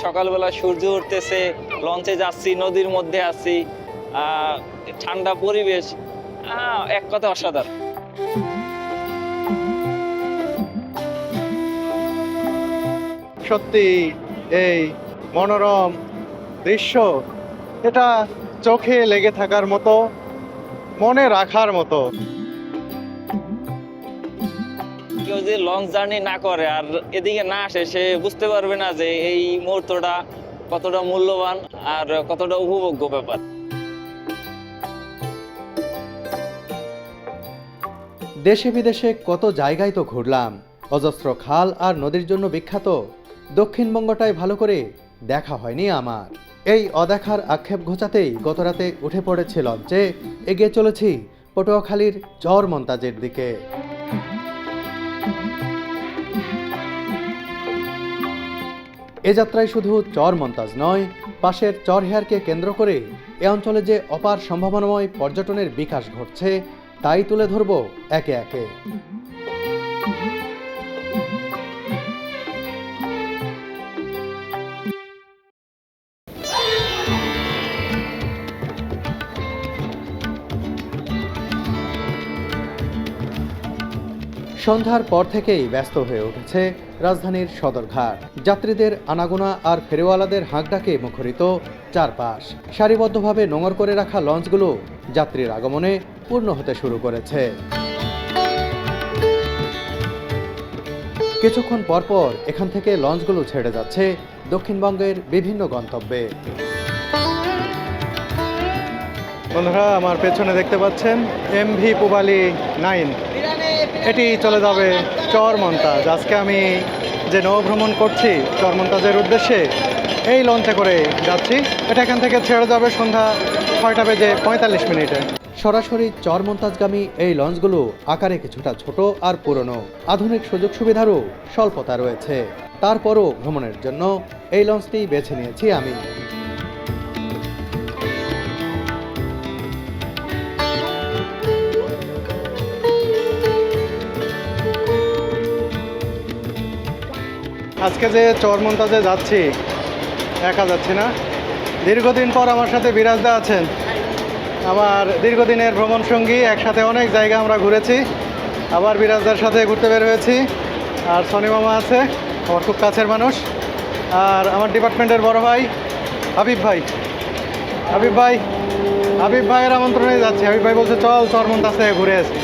সকালবেলা সূর্য উঠতেছে, লঞ্চে যাচ্ছি, নদীর মধ্যে আছি, ঠান্ডা পরিবেশ, এক কথা অসাধারণ। সত্যি এই মনোরম দৃশ্য, এটা চোখে লেগে থাকার মতো, মনে রাখার মতো। কেউ যে লং জার্নি না করে আর এদিকে না আসে, সে বুঝতে পারবে না যে এই মুহূর্তটা কতটা মূল্যবান আর কতটা উপভোগ্য ব্যাপার। দেশে বিদেশে কত জায়গায় তো ঘুরলাম, অজস্র খাল আর নদীর জন্য বিখ্যাত দক্ষিণবঙ্গটাই ভালো করে দেখা হয়নি আমার। এই অদেখার আক্ষেপ ঘোচাতেই গতরাতে উঠে পড়েছে লঞ্চে, এগিয়ে চলেছি পটুয়াখালীর চরমন্তাজের দিকে। এ যাত্রায় শুধু চরমন্তাজ নয়, পাশের চরহেয়ারকে কেন্দ্র করে এ অঞ্চলে যে অপার সম্ভাবনাময় পর্যটনের বিকাশ ঘটছে তাই তুলে ধরব একে একে। সন্ধ্যার পর থেকেই ব্যস্ত হয়ে উঠেছে রাজধানীর সদরঘাট। যাত্রীদের আনাগোনা আর ফেরিওয়ালাদের হাঁকডাকে মুখরিত চারপাশ। সারিবদ্ধভাবে নোঙর করে রাখা লঞ্চগুলো যাত্রীর আগমনে পূর্ণ হতে শুরু করেছে। কিছুক্ষণ পরপর এখান থেকে লঞ্চগুলো ছেড়ে যাচ্ছে দক্ষিণবঙ্গের বিভিন্ন গন্তব্যে। বন্ধুরা, আমার পেছনে দেখতে পাচ্ছেন এমভি পুবালি 9, এটি চলে যাবে চরমন্তাজ। আজকে আমি যে নৌ ভ্রমণ করছি চরমন্তাজের উদ্দেশ্যে, এই লঞ্চে করে যাচ্ছি। এটা এখান থেকে ছেড়ে যাবে সন্ধ্যা 6:45 সরাসরি চরমন্তাজগামী এই লঞ্চগুলো আকারে কিছুটা ছোট আর পুরনো, আধুনিক সুযোগ সুবিধারও স্বল্পতা রয়েছে। তারপরও ভ্রমণের জন্য এই লঞ্চটি বেছে নিয়েছি আমি। আজকে যে চরমন্তাজে যাচ্ছি, একা যাচ্ছি না, দীর্ঘদিন পর আমার সাথে বিরাজদা আছেন, আমার দীর্ঘদিনের ভ্রমণ সঙ্গী। একসাথে অনেক জায়গা আমরা ঘুরেছি, আবার বিরাজদার সাথে ঘুরতে বের হয়েছি। আর সনি মামা আছে, আমার খুব কাছের মানুষ, আর আমার ডিপার্টমেন্টের বড় ভাই হাবিব ভাই। হাবিব ভাইয়ের আমন্ত্রণে যাচ্ছি। হাবিব ভাই বলছে চল চরমন্তাজ থেকে ঘুরে আসি,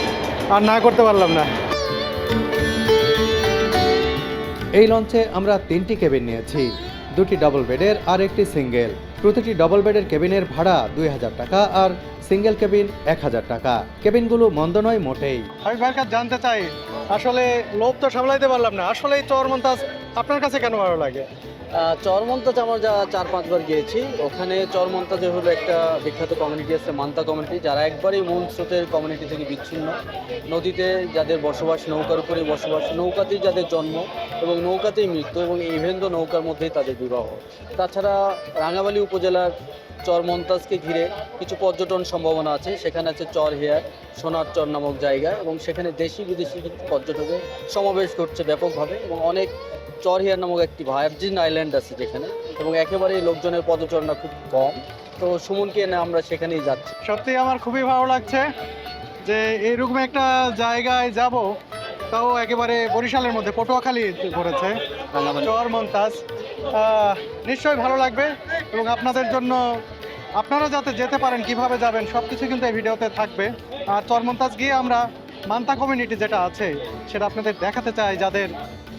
আর না করতে পারলাম না। এই লঞ্চে আমরা 3টি কেবিন নিয়েছি, 2টি ডবল বেডের আর একটি সিঙ্গেল। প্রতিটি ডবল বেডের কেবিনের ভাড়া 2000 টাকা আর সিঙ্গেল কেবিন 1000 টাকা। কেবিনগুলো মন্দ নয় মোটেই। হাবিব ভাইয়ের কাছে জানতে চাই, আসলে লোভ তো সামলাইতে পারলাম না, আসলে এই চরমন্তাজ আপনার কাছে কেন ভালো লাগে? চরমন্তাজ আমার যা 4-5 বার গিয়েছি। ওখানে চরমন্তাজে হলো একটা বিখ্যাত কমিউনিটি আছে, মান্তা কমিউনিটি, যারা একবারেই মূল স্রোতের কমিউনিটি থেকে বিচ্ছিন্ন। নদীতে যাদের বসবাস, নৌকার উপরেই বসবাস, নৌকাতেই যাদের জন্ম এবং নৌকাতেই মৃত্যু, এবং ইভেন তো নৌকার মধ্যেই তাদের বিবাহ। তাছাড়া রাঙামালী উপজেলার চরমন্তাজকে ঘিরে কিছু পর্যটন সম্ভাবনা আছে। সেখানে আছে চরহেয়ার, সোনার চর নামক জায়গা, এবং সেখানে দেশি বিদেশি পর্যটকের সমাবেশ ঘটছে ব্যাপকভাবে। এবং অনেক চরহেয়ার নামক একটি ভার্জিন আইল্যান্ড আছে যেখানে, এবং একেবারেই লোকজনের পদচারণা খুব কম। তো সুমনকে এনে আমরা সেখানেই যাচ্ছি। সত্যি আমার খুবই ভালো লাগছে যে এইরকম একটা জায়গায় যাব, তাও একেবারে বরিশালের মধ্যে, পটুয়াখালী পড়েছে চরমন্তাজ। নিশ্চয়ই ভালো লাগবে, এবং আপনাদের জন্য আপনারা যাতে যেতে পারেন, কিভাবে যাবেন সব কিছু কিন্তু এই ভিডিওতে থাকবে। আর চরমন্তাজ গিয়ে আমরা মান্তা কমিউনিটি যেটা আছে সেটা আপনাদের দেখাতে চাই, যাদের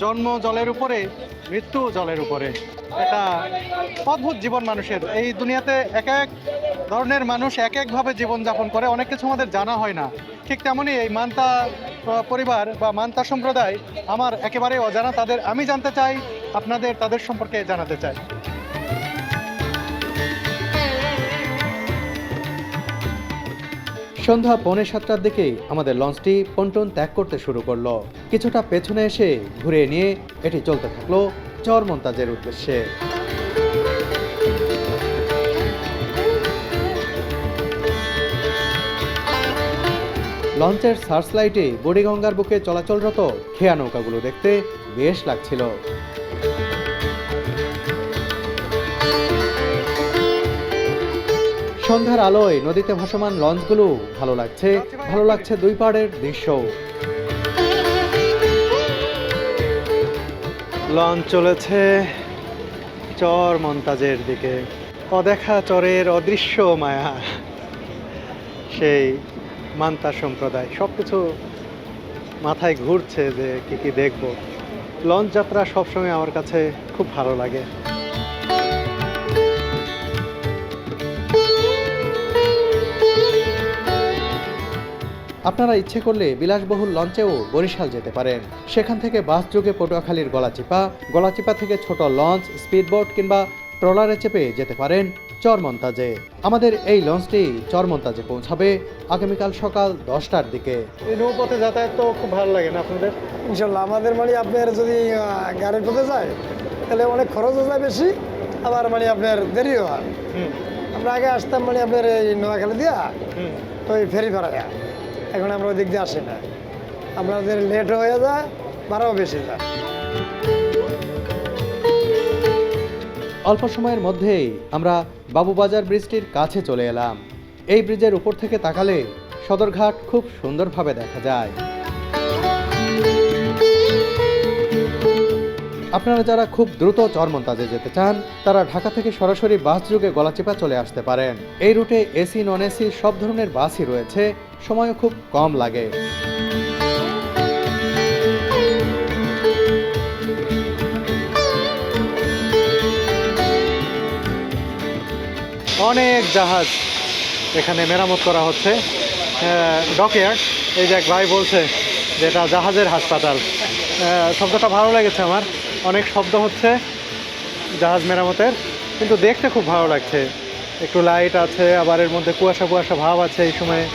জন্ম জলের উপরে, মৃত্যু জলের উপরে। এটা অদ্ভুত জীবন মানুষের। এই দুনিয়াতে এক এক ধরনের মানুষ এক একভাবে জীবনযাপন করে, অনেক কিছু আমাদের জানা হয় না। ঠিক তেমনই এই মান্তা পরিবার বা মান্তা সম্প্রদায় আমার একেবারে অজানা। আমি জানতে চাই, আপনাদের তাদের সম্পর্কে জানাতে চাই। সন্ধ্যা 6:45টার দিকেই আমাদের লঞ্চটি পন্টন ত্যাগ করতে শুরু করলো। কিছুটা পেছনে এসে ঘুরিয়ে নিয়ে এটি চলতে থাকলো চরমন্তাজের উদ্দেশ্যে। লঞ্চের সার্চ লাইটে বুড়িগঙ্গার বুকে চলাচলরত খেয়া নৌকাগুলো দেখতে বেশ লাগছিল। সন্ধ্যার আলোয় নদীতে ভাসমান লঞ্চগুলো ভালো লাগছে দুই পাড়ের দৃশ্য। লঞ্চ চলেছে চর মন্তাজের দিকে। অদেখা চরের অদৃশ্য মায়া, সেই মান্তা সম্প্রদায়, সবকিছু মাথায় ঘুরছে যে কি কি দেখব। লঞ্চ যাত্রা সবসময় আমার কাছে খুব ভালো লাগে। আপনারা ইচ্ছে করলে বিলাসবহুল লঞ্চেও বরিশাল যেতে পারেন। সেখান থেকে বাস যোগে পটুয়াখালীর গলাচিপা থেকে ছোট লঞ্চ, স্পিডবোট কিংবা ট্রলারে চেপে যেতে পারেন চরমন্তাজে। আমাদের এই লঞ্চটি চরমন্তাজে পৌঁছাবে আগামীকাল সকাল 10টার দিকে। এই নৌপথে যাতায়াত তো খুব ভালো লাগে না আপনাদের? ইনশাল্লাহ আমাদের মানে আপনার যদি গাড়ির পথে যায় তাহলে অনেক খরচও যায় বেশি, আবার মানে আপনার দেরিও হয়। আমরা আগে আসতাম মানে আপনার এই নোয়াখালী দিয়া তো এই ফেরি ভাড়া, এখন আমরা ওই দিক দিয়ে আসি না, আমাদের লেটও হয়ে যায়, ভাড়াও বেশি যায়। অল্প সময়ের মধ্যেই আমরা বাবুবাজার ব্রিজটির কাছে চলে এলাম। এই ব্রিজের উপর থেকে তাকালে সদরঘাট খুব সুন্দরভাবে দেখা যায়। আপনারা যারা খুব দ্রুত চরমন্তাজে যেতে চান তারা ঢাকা থেকে সরাসরি বাস যোগে গলাচিপা চলে আসতে পারেন। এই রুটে এসি নন এসি সব ধরনের বাসই রয়েছে, সময়ও খুব কম লাগে। অনেক জাহাজ এখানে মেরামত করা হচ্ছে, ডকইয়ার্ড। এই যে এক ভাই বলছে যে এটা জাহাজের হাসপাতাল। শব্দটা ভালো লেগেছে আমার। অনেক শব্দ হচ্ছে জাহাজ মেরামতের, কিন্তু দেখতে খুব ভালো লাগছে। একটু লাইট আছে, আবার এর মধ্যে কুয়াশা কুয়াশা ভাব আছে এই সময়ে।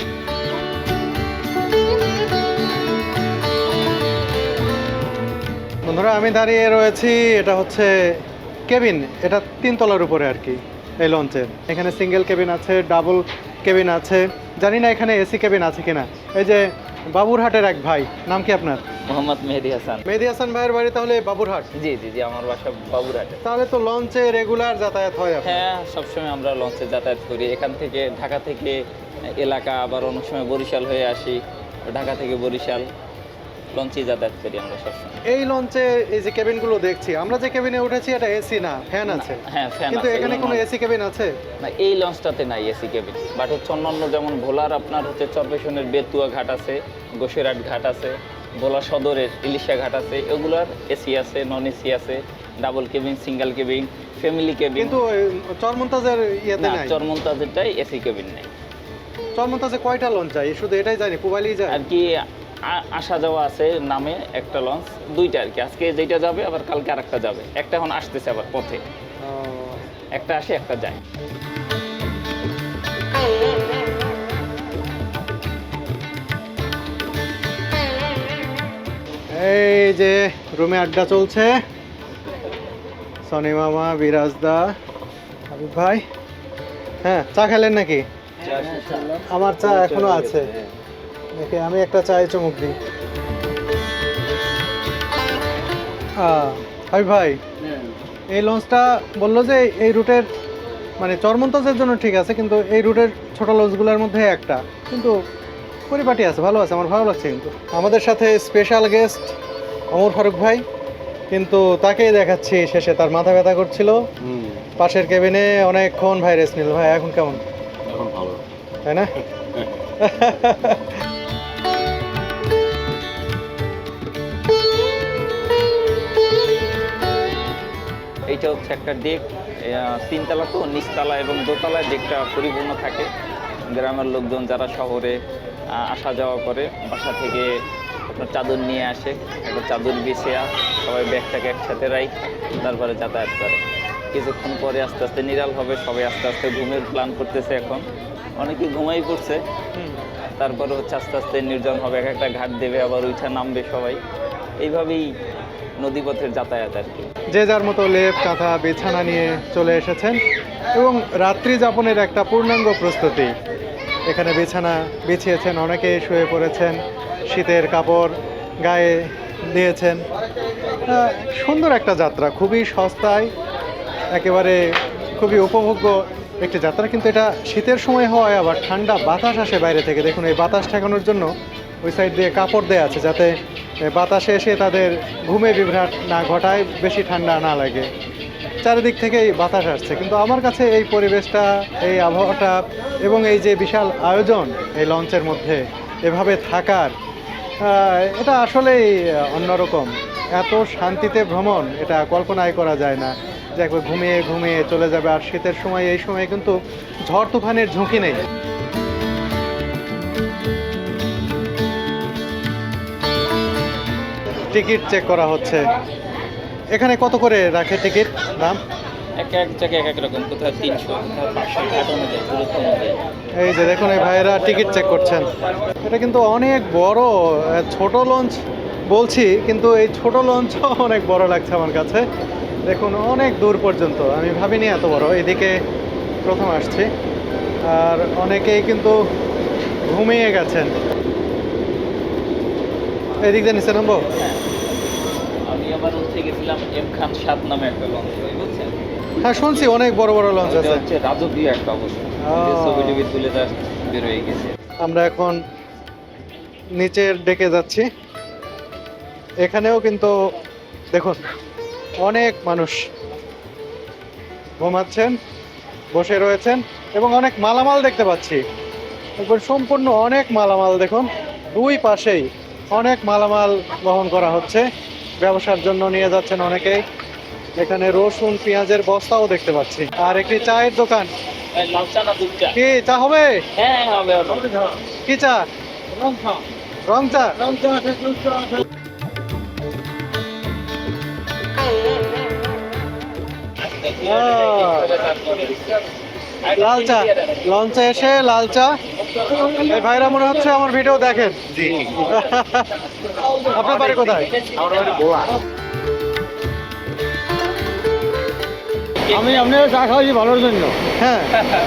বন্ধুরা, আমি দাঁড়িয়ে রয়েছি, এটা হচ্ছে কেবিন, এটা 3 তলার উপরে আর কি এই লঞ্চের। এখানে সিঙ্গেল কেবিন আছে, ডাবল কেবিন আছে, জানি না এখানে এসি কেবিন আছে কিনা। এই যে বাবুরহাটের এক ভাই, নাম কি আপনার? মোহাম্মদ মেহেদি হাসান। মেহেদি হাসান ভাইয়ের বাড়ি তাহলে বাবুরহাট? জি জি জি, আমার বাসা বাবুরহাটে। তাহলে তো লঞ্চে রেগুলার যাতায়াত হয় আপনার? হ্যাঁ, সবসময় আমরা লঞ্চে যাতায়াত করি। এখান থেকে ঢাকা থেকে এলাকা, আবার অনেক সময় বরিশাল হয়ে আসি, ঢাকা থেকে বরিশাল লঞ্চে যাতায়াত করি আমরা সবসময়। এই লঞ্চে এই যে কেবিনগুলো দেখছি, আমরা যে কেবিনে উঠেছি এটা এসি না, ফ্যান আছে। হ্যাঁ, ফ্যান কিন্তু আছে। এখানে কোনো এসি কেবিন আছে না, এই লঞ্চটাতে নাই এসি কেবিন। বাট হচ্ছে অন্যান্য যেমন ভোলার আপনার হচ্ছে চরপেশনের বেতুয়া ঘাট আছে, গোসেরহাট ঘাট আছে, ভোলা সদরের ইলিশা ঘাট আছে, এগুলার এসি আছে, নন এসি আছে, double cabin, single cabin, family cabin. কিন্তু চরমন্তাজের ইয়েতে না, নাই। চরমন্তাজেরটাই এসি কেবিন নেই। চরমন্তাজে কয়টা লঞ্চ যায়? শুধু এটাই জানি, পুবাইলেই যায়। আর কি আসা যাওয়া আছে নামে একটা লঞ্চ, দুইটা আর কি। আজকে যেটা যাবে, আবার কালকে আরেকটা যাবে। একটা এখন আসতেছে আবার পথে, একটা আসে একটা যায়। এই যে রুমে আড্ডা চলছে, সনি মামা, বিরাজদা, হাবিব ভাই। হ্যাঁ, চা খেলেন নাকি? আমার চা এখনো আছে, দেখে আমি একটা চায়ে চুমুক দিই। হাবিব ভাই, এই লঞ্চটা বললো যে এই রুটের মানে চরমন্তাজের জন্য ঠিক আছে, কিন্তু এই রুটের ছোট লঞ্চগুলোর মধ্যে একটা কিন্তু পরিপাটি আছে, ভালো আছে, আমার ভালো লাগছে। কিন্তু আমাদের সাথে স্পেশাল গেস্ট ওমর ফারুক ভাই, কিন্তু তাকেই দেখাচ্ছি শেষে তার মাথা ব্যথা করছিল পাশের কেবিনে অনেকক্ষণ। ভাই রেস্ট নিল। ভাই এখন কেমন? এখন ভালো, তাই না? এইটা হচ্ছে একটা ডেক, 3 তলা তো, নিচতলা এবং দোতলায় ডেকটা পরিপূর্ণ থাকে। গ্রামের লোকজন যারা শহরে আসা যাওয়া করে, বাসা থেকে আপনার চাদর নিয়ে আসে, একটা চাদর বিছিয়ে সবাই ব্যাগটাকে একসাথে রাইখ তারপরে যাতায়াত করে। কিছুক্ষণ পরে আস্তে আস্তে নিরাল হবে, সবাই আস্তে আস্তে ঘুমের প্ল্যান করতেছে। এখন অনেকে ঘুমাই পড়ছে, তারপরে হচ্ছে আস্তে আস্তে নির্জন হবে, এক একটা ঘাট দেবে, আবার উঠা নামবে সবাই। এইভাবেই নদীপথের যাতায়াত আর কি। যে যার মতো লেপ কাঁথা বিছানা নিয়ে চলে এসেছেন এবং রাত্রি যাপনের একটা পূর্ণাঙ্গ প্রস্তুতি। এখানে বিছানা বিছিয়েছেন, অনেকে শুয়ে পড়েছেন, শীতের কাপড় গায়ে দিয়েছেন। সুন্দর একটা যাত্রা, খুবই সস্তায়, একেবারে খুবই উপভোগ্য একটি যাত্রা, কিন্তু এটা শীতের সময় হয়, আবার ঠান্ডা বাতাস আসে বাইরে থেকে। দেখুন এই বাতাস ঠেকানোর জন্য ওই সাইড দিয়ে কাপড় দেওয়া আছে, যাতে বাতাসে এসে তাদের ঘুমে বিভ্রাট না ঘটায়, বেশি ঠান্ডা না লাগে। চারিদিক থেকেই বাতাস আসছে, কিন্তু আমার কাছে এই পরিবেশটা, এই আবহাওয়াটা এবং এই যে বিশাল আয়োজন এই লঞ্চের মধ্যে এভাবে থাকার, এটা আসলেই অন্যরকম। এত শান্তিতে ভ্রমণ এটা কল্পনাই করা যায় না, যে একবার ঘুমিয়ে ঘুমিয়ে চলে যাবে। আর শীতের সময় এই সময় কিন্তু ঝড় তুফানের ঝুঁকি নেই। টিকিট চেক করা হচ্ছে। এখানে কত করে রাখে টিকিট দাম? এক এক জায়গায় এক এক রকম, কোথাও 300, কোথাও 500, ঘাট অনুযায়ী, দূরত্ব অনুযায়ী। এই যে দেখুন এই ভাইয়েরা টিকিট চেক করছেন। এটা কিন্তু অনেক বড়। ছোট লঞ্চ বলছি, কিন্তু এই ছোট লঞ্চও অনেক বড় লাগছে আমার কাছে। দেখুন অনেক দূর পর্যন্ত, আমি ভাবিনি এত বড়। এদিকে প্রথম আসছি, আর অনেকেই কিন্তু ঘুমিয়ে গেছেন। এদিক দিয়ে নিচে নামবো। আমি আবার হচ্ছে গেছিলাম এম খান 7 নামে একটা লঞ্চ, বুঝছেন? হ্যাঁ শুনছি অনেক বড় বড় লঞ্চ এটা আছে। হচ্ছে রাজকীয় একটা অবস্থা, ছবি টবি তুলে যা বের হয়ে গেছে। আমরা এখন নিচের ডেকে যাচ্ছি। এখানেও কিন্তু দেখুন অনেক মানুষ ঘুমাচ্ছেন, বসে রয়েছেন, এবং অনেক মালামাল দেখতে পাচ্ছি। একবার সম্পূর্ণ অনেক মালামাল, দেখুন দুই পাশেই অনেক মালামাল বহন করা হচ্ছে, ব্যবসার জন্য নিয়ে যাচ্ছেন অনেকেই। এখানে রসুন পেঁয়াজের বস্তাও দেখতে পাচ্ছি, আর একটি চায়ের দোকান। লাল চা না দুধ চা? কি চা হবে? হ্যাঁ হবে। কি চা? রং চা। লাল চা, লঞ্চে এসে লাল চা। এই ভাইরা মনে হচ্ছে আমার ভিডিও দেখেন। জি। আপনার বাড়ি কোথায়? আমার বাড়ি গোয়া। আমি আপনার চা খাওয়াছি ভালোর জন্য। হ্যাঁ,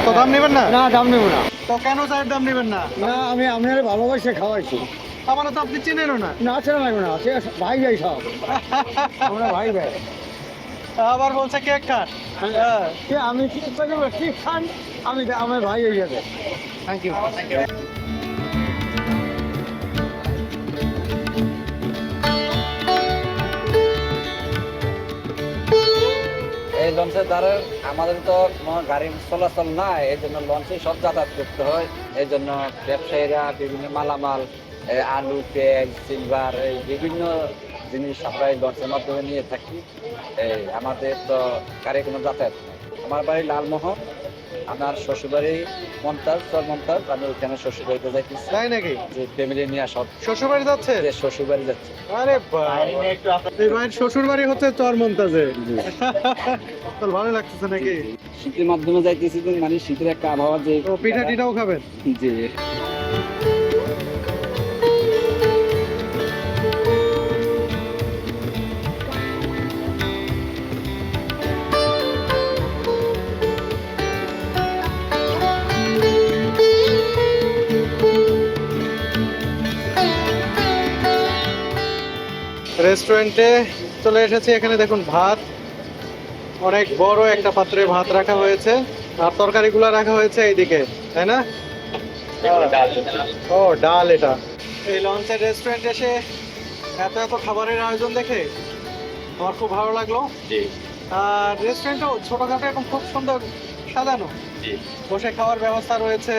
তো দাম নেবেন না? না, দাম নেবো না। তো কেন চায়ের দাম নেবেন না? না, আমি আপনার ভালোবাসে খাওয়াইছি। আমার তো আপনি চিনেনও না। না, চেনা লাগবে না, সে ভাই ভাই সব। আমরা ভাই ভাই। আবার বলছে কেক খান। হ্যাঁ, সে আমি ঠিক খান, আমি আমার ভাই হয়ে যাবে। Thank you. এই লঞ্চের দ্বারা আমাদের তো কোনো গাড়ির চলাচল নাই, এই জন্য লঞ্চে সব যাতায়াত করতে হয়। এই জন্য ব্যবসায়ীরা বিভিন্ন মালামাল, আলু, তেল, সিলভার, এই বিভিন্ন জিনিস আমরা এই লঞ্চের মাধ্যমে নিয়ে থাকি। এই আমাদের তো গাড়ির কোনো যাতায়াত নেই। আমার বাড়ি লালমোহন, আমার শ্বশুরবাড়ি মমতাজ, চর মমতাজ। আমি ওইখানে শ্বশুরবাড়িতে যাইতেছি, তাই নাকি? যে ফ্যামিলি নিয়ে সব শ্বশুর বাড়ি যাচ্ছে? যে শ্বশুরবাড়ি যাচ্ছে। আরে বাহ, এই ভাইয়ের শ্বশুর বাড়ি হচ্ছে চর মমতাজে। তো ভালো লাগতেছে নাকি? শীতের মাধ্যমে যাইতেছি, মানে শীতের একটা আবহাওয়া যে তো পিঠা টিঠাও খাবেন? জি। রেস্টুরেন্টে চলে এসেছি। এখানে দেখুন ভাত, অনেক বড় একটা পাত্রে ভাত রাখা হয়েছে, আর তরকারিগুলো রাখা হয়েছে এইদিকে, তাই না? ও ডাল। এটা এই লঞ্চের রেস্টুরেন্ট এসে এত এত খাবারের আয়োজন দেখে আমার খুব ভালো লাগলো। আর রেস্টুরেন্টও ছোটখাটো এবং খুব সুন্দর সাজানো। বসে খাওয়ার ব্যবস্থা রয়েছে,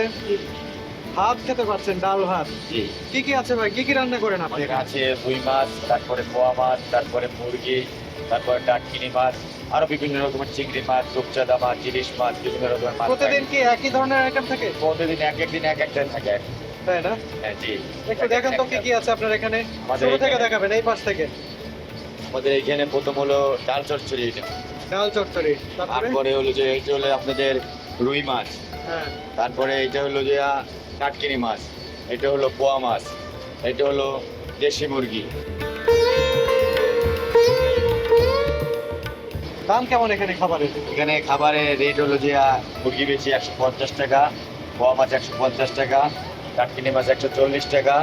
ভাত খেতে পারছেন, ডাল ভাত। কি কি আছে ভাই, কি কি রান্না করেন আপনি? আমাদের আছে রুই মাছ, তারপরে পোয়া মাছ, তারপরে মুরগি, তারপরে টাটকিনি মাছ, আরো বিভিন্ন রকমের চিংড়ি মাছ, রূপচাঁদা মাছ, ইলিশ মাছ, বিভিন্ন রকমের মাছ। প্রতিদিন কি একই ধরনের আইটেম থাকে? প্রতিদিন এক একদিন এক একটা থাকে। তাই না? হ্যাঁ, জি। একটু দেখেন তো কি কি আছে আপনার এখানে। আমাদের শুরু থেকে এখানে- দেখাবেন, এই পাশ থেকে। আমাদের এখানে প্রথম হলো ডাল চচ্চড়ি, ডাল চচ্চড়ি, তারপরে তারপরে হলো যে এটা হলো আপনাদের রুই মাছ, হ্যাঁ, তারপরে এটা হলো যে টাটকিনি মাছ, এটা হলো পোয়া মাছ, এটা হলো দেশি মুরগি। দাম কেমন এখানে খাবারের? এখানে খাবারের রেট হলো যে মুরগি বেশি 150 টাকা, পোয়া মাছ 150 টাকা, টাটকিনি মাছ 140 টাকা,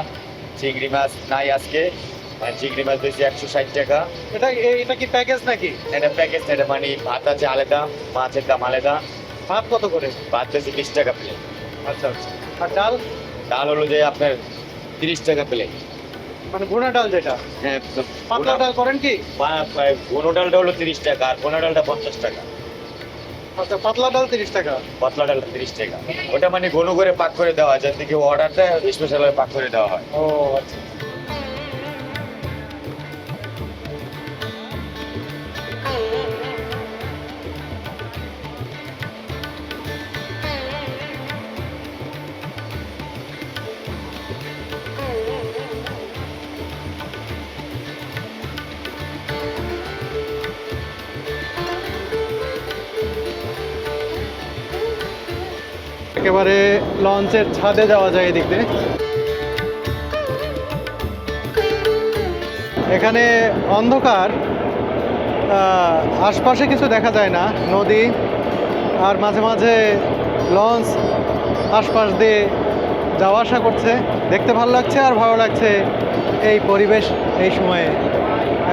চিংড়ি মাছ নাই আজকে, চিংড়ি মাছ বেশি 160 টাকা। এটা এটা কি প্যাকেজ নাকি? এটা প্যাকেজ, এটা মানে ভাত আছে আলাদা, মাছের দাম আলাদা। ভাত কত করে? ভাত বেশি 20 টাকা প্লেট। আচ্ছা আচ্ছা। আর ডাল? ডাল হলো যে আপনার 30 টাকা প্লেট। মানে ভুনা ডাল যেটা? হ্যাঁ, পাতলা ডাল করেন কি? ঘন ডালটা হলো 30 টাকা আর পোনা ডালটা 50 টাকা। আচ্ছা, পাতলা ডাল 30 টাকা। পাতলা ডালটা 30 টাকা। ওটা মানে ঘন করে পাক করে দেওয়া হয়, যাতে কি অর্ডারটা স্পেশাল ভাবে পাক করে দেওয়া হয়। ও আচ্ছা। একেবারে লঞ্চের ছাদে যাওয়া যায় এদিক দিয়ে। এখানে অন্ধকার, আশপাশে কিছু দেখা যায় না, নদী আর মাঝে মাঝে লঞ্চ আশপাশ দিয়ে যাওয়া আসা করছে। দেখতে ভালো লাগছে আর ভালো লাগছে এই পরিবেশ এই সময়ে।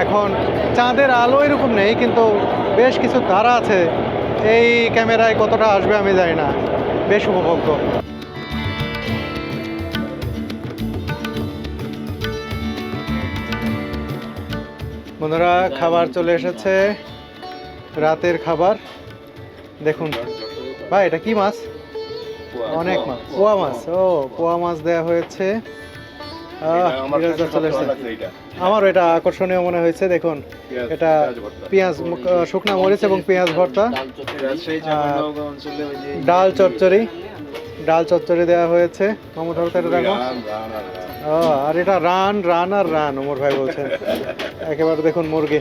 এখন চাঁদের আলো এরকম নেই, কিন্তু বেশ কিছু তারা আছে। এই ক্যামেরায় কতটা আসবে আমি জানি না, বেশ উপভোগ্য। বন্ধুরা, খাবার চলে এসেছে, রাতের খাবার। দেখুন ভাই, এটা কি মাছ? অনেক মাছ, পোয়া মাছ। ও, পোয়া মাছ দেয়া হয়েছে। চলে এসেছে। আমারও এটা আকর্ষণীয় মনে হয়েছে। দেখুন, এটা পেঁয়াজ, শুকনা মরিচ এবং পেঁয়াজ ভর্তা, ডাল চচ্চড়ি, ডাল চচ্চড়ি দেওয়া হয়েছে। মামুদ হলকারে রাখো। ও, আর এটা রান রান আর রান, ওমর ভাই বলছেন। একেবারে দেখুন মুরগি,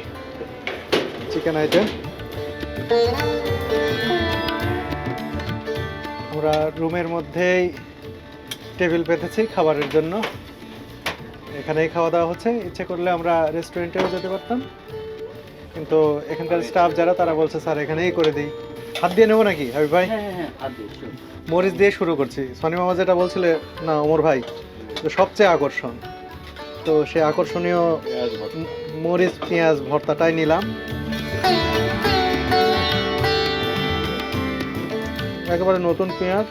চিকেন আইটেম। আমরা রুমের মধ্যেই টেবিল পেতেছি খাবারের জন্য। এখানেই খাওয়া দাওয়া হচ্ছে। ইচ্ছে করলে আমরা রেস্টুরেন্টেও যেতে পারতাম, কিন্তু এখানকার স্টাফ যারা তারা বলছে স্যার এখানেই করে দিই। হাত দিয়ে নেবো নাকি হাবিব ভাই? মরিচ দিয়ে শুরু করছি। সনি মামা যেটা বলছিলে না ওমর ভাই, তো সবচেয়ে আকর্ষণ, তো সে আকর্ষণীয় মরিচ পেঁয়াজ ভর্তাটাই নিলাম। একেবারে নতুন পেঁয়াজ